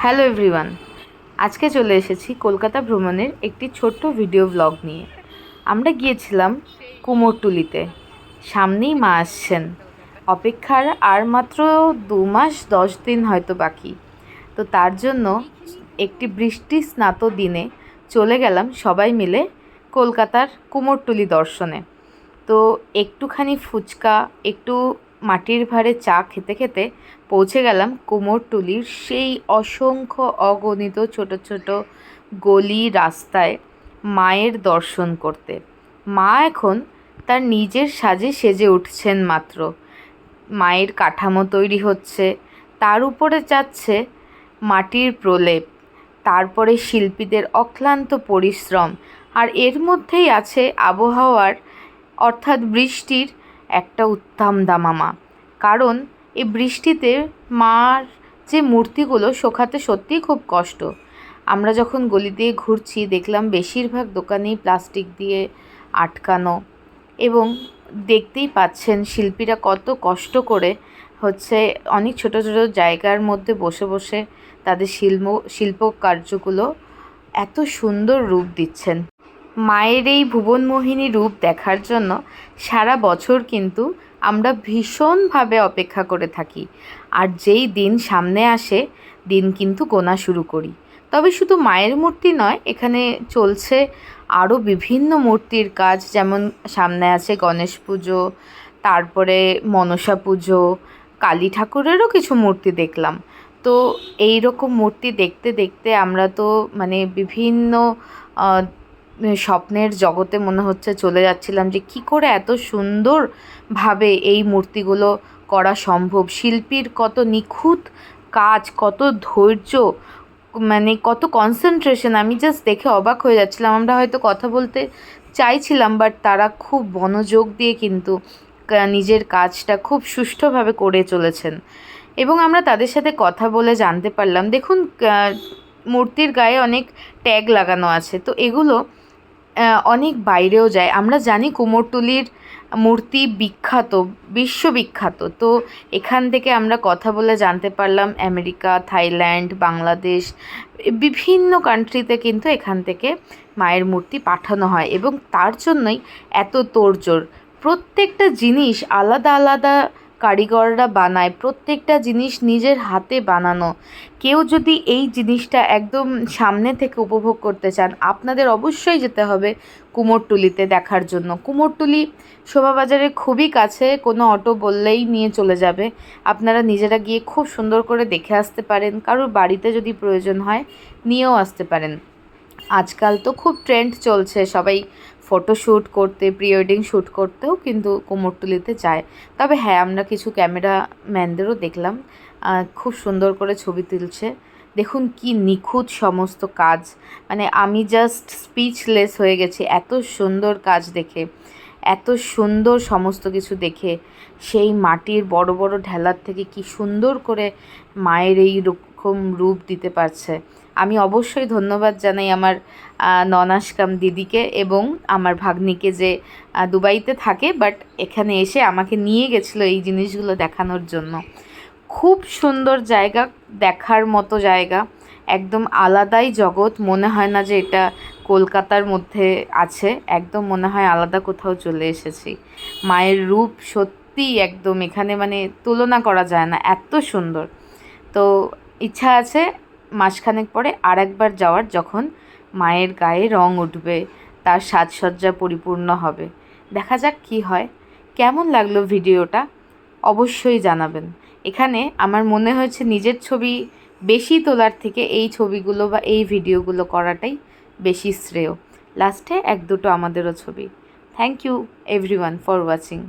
Hello everyone, আজকে চলে এসেছি কলকাতা ভ্রমণের একটি ছোট্ট ভিডিও ব্লগ নিয়ে। আমরা গিয়েছিলাম কুমোরটুলিতে। সামনেই মা আসছেন, অপেক্ষার আর মাত্র 2 মাস 10 দিন হয়তো বাকি। তো তার জন্য একটি বৃষ্টি স্নাত দিনে চলে গেলাম সবাই মিলে কলকাতার কুমোরটুলি দর্শনে। তো একটুখানি ফুচকা, একটু মাটির ভাঁড়ে চা খেতে খেতে পৌঁছে গেলাম কুমোরটুলির সেই অসংখ্য অগণিত ছোট ছোট গলি রাস্তায় মায়ের দর্শন করতে। মা এখন তার নিজের সাজে সেজে উঠছেন মাত্র। মায়ের কাঠামো তৈরি হচ্ছে, তার উপরে যাচ্ছে মাটির প্রলেপ, তারপরে শিল্পীদের অক্লান্ত পরিশ্রম, আর এর মধ্যেই আছে আবহাওয়ার অর্থাৎ বৃষ্টির একটা উত্তাম দামামা। কারণ এই বৃষ্টিতে মার যে মূর্তিগুলো শোকাতে সত্যিই খুব কষ্ট। আমরা যখন গলি দিয়ে ঘুরছি দেখলাম বেশিরভাগ দোকানেই প্লাস্টিক দিয়ে আটকানো, এবং দেখতেই পাচ্ছেন শিল্পীরা কত কষ্ট করে অনেক ছোট ছোট জায়গার মধ্যে বসে বসে তাদের শিল্প কার্যগুলো এত সুন্দর রূপ দিচ্ছেন। মায়ের এই ভুবনমোহিনী রূপ দেখার জন্য সারা বছর কিন্তু আমরা ভীষণভাবে অপেক্ষা করে থাকি, আর যেই দিন সামনে আসে দিন কিন্তু গোনা শুরু করি। তবে শুধু মায়ের মূর্তি নয়, এখানে চলছে আরও বিভিন্ন মূর্তির কাজ। যেমন সামনে আছে গণেশ পুজো, তারপরে মনসা পুজো, কালী ঠাকুরেরও কিছু মূর্তি দেখলাম। তো এই রকম মূর্তি দেখতে দেখতে আমরা তো বিভিন্ন স্বপ্নের জগতে মনে হচ্ছে চলে যাচ্ছিলাম, যে কি করে এত সুন্দরভাবে এই মূর্তিগুলো করা সম্ভব। শিল্পীর কত নিখুঁত কাজ, কত ধৈর্য, কত কনসেন্ট্রেশন, আমি জাস্ট দেখে অবাক হয়ে যাচ্ছিলাম। আমরা হয়তো কথা বলতে চাইছিলাম, বাট তারা খুব মনোযোগ দিয়ে কিন্তু নিজের কাজটা খুব সুষ্ঠুভাবে করে চলেছেন। এবং আমরা তাদের সাথে কথা বলে জানতে পারলাম, দেখুন মূর্তির গায়ে অনেক ট্যাগ লাগানো আছে, তো এগুলো অনেক বাইরেও যায়। আমরা জানি কুমোরটুলির মূর্তি বিখ্যাত, বিশ্ববিখ্যাত। তো এখান থেকে আমরা কথা বলে জানতে পারলাম আমেরিকা, থাইল্যান্ড, বাংলাদেশ, বিভিন্ন কান্ট্রিতে কিন্তু এখান থেকে মায়ের মূর্তি পাঠানো হয়, এবং তার জন্যই এত তোড়জোড়। প্রত্যেকটা জিনিস আলাদা আলাদা কারিগররা বানায়, প্রত্যেকটা জিনিস নিজের হাতে বানানো। কেউ যদি এই জিনিসটা একদম সামনে থেকে উপভোগ করতে চান, আপনাদের অবশ্যই যেতে হবে কুমোরটুলিতে দেখার জন্য। কুমোরটুলি শোভাবাজারের খুবই কাছে, কোনো অটো বললেই নিয়ে চলে যাবে। আপনারা নিজেরা গিয়ে খুব সুন্দর করে দেখে আসতে পারেন, কারোর বাড়িতে যদি প্রয়োজন হয় নিয়েও আসতে পারেন। আজকাল তো খুব ট্রেন্ড চলছে, সবাই ফটোশ্যুট করতে, প্রি ওয়েডিং শ্যুট করতেও কিন্তু কুমোরটুলিতে যায়। তবে হ্যাঁ, আমরা কিছু ক্যামেরাম্যানদেরও দেখলাম খুব সুন্দর করে ছবি তুলছে। দেখুন কি নিখুঁত সমস্ত কাজ, আমি জাস্ট স্পিচলেস হয়ে গেছি এত সুন্দর কাজ দেখে, এত সুন্দর সমস্ত কিছু দেখে। সেই মাটির বড় বড় ঢেলার থেকে কি সুন্দর করে মায়ের এই রকম রূপ দিতে পারছে। আমি অবশ্যই ধন্যবাদ জানাই আমার ননাসকাম দিদিকে এবং আমার ভাগ্নিকে, যে দুবাইতে থাকে বাট এখানে এসে আমাকে নিয়ে গেছিলো এই জিনিসগুলো দেখানোর জন্য। খুব সুন্দর জায়গা, দেখার মতো জায়গা, একদম আলাদাই জগৎ। মনে হয় না যে এটা কলকাতার মধ্যে আছে, একদম মনে হয় আলাদা কোথাও চলে এসেছি। মায়ের রূপ সত্যিই একদম এখানে তুলনা করা যায় না, এত সুন্দর। তো ইচ্ছা আছে মাসখানেক পরে আর একবার যাওয়ার, যখন মায়ের গায়ে রং উঠবে, তার সাজসজ্জা পরিপূর্ণ হবে। দেখা যাক কি হয়। কেমন লাগলো ভিডিওটা অবশ্যই জানাবেন। এখানে আমার মনে হয়েছে নিজের ছবি বেশি তোলার থেকে এই ছবিগুলো বা এই ভিডিওগুলো করাটাই বেশি শ্রেয়। লাস্টে 1-2 আমাদেরও ছবি। Thank you everyone for watching.